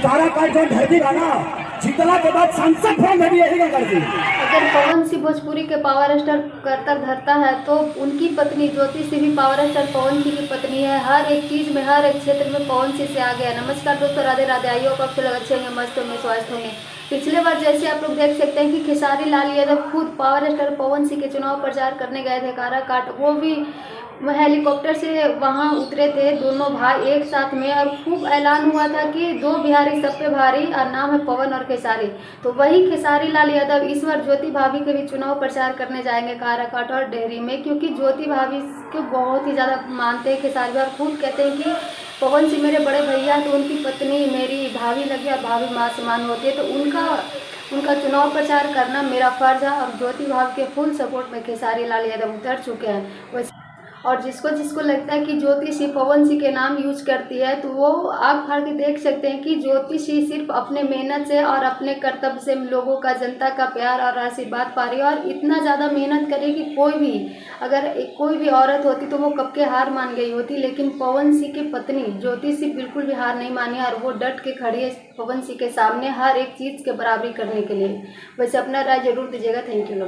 काराकाट जो धरती का ना जीतला के बाद सांसद फॉर्म में भी यही कर दी। अगर पवन सिंह भोजपुरी के पावर स्टार करतर धरता है तो उनकी पत्नी ज्योति सिंह भी पावर स्टार पवन सिंह की पत्नी है। हर एक चीज़ में, हर एक क्षेत्र में पवन सिंह से आगे है। नमस्कार दोस्तों, राधे राधे। आइए आप सब लोग अच्छे होंगे, मस्त होंगे, स्वस्थ होंगे। पिछले बार जैसे आप लोग देख सकते हैं कि खेसारी लाल यादव खुद पावर स्टार पवन सिंह के चुनाव प्रचार करने गए थे काराकाट। वो भी हेलीकॉप्टर से वहां उतरे थे दोनों भाई एक साथ में, और खूब ऐलान हुआ था कि दो बिहारी सब पे भारी, और नाम है पवन और खेसारी। तो वही खेसारी लाल यादव इस बार ज्योति भाभी के भी चुनाव प्रचार करने जाएंगे काराकाट और डेहरी में, क्योंकि ज्योति भाभी को बहुत ही ज़्यादा मानते हैं खेसारी भाभी। खुद कहते हैं कि पवन सिंह मेरे बड़े भैया हैं, तो उनकी पत्नी मेरी भाभी लगी और भाभी माँ समान होती है, तो उनका चुनाव प्रचार करना मेरा फर्ज है। और ज्योति भाभी के फुल सपोर्ट में खेसारी लाल यादव उतर चुके हैं। और जिसको जिसको लगता है कि ज्योति सिंह पवन सिंह के नाम यूज करती है, तो वो आग फाड़ के देख सकते हैं कि ज्योति सिंह सिर्फ अपने मेहनत से और अपने कर्तव्य से लोगों का, जनता का प्यार और आशीर्वाद पा रही है। और इतना ज़्यादा मेहनत करे कि कोई भी औरत होती तो वो कब के हार मान गई होती, लेकिन पवन सिंह की पत्नी ज्योति सिंह बिल्कुल भी हार नहीं मानी, और वो डट के खड़ी है पवन सिंह के सामने हर एक चीज़ के बराबरी करने के लिए। वैसे अपना राय जरूर दीजिएगा। Thank you.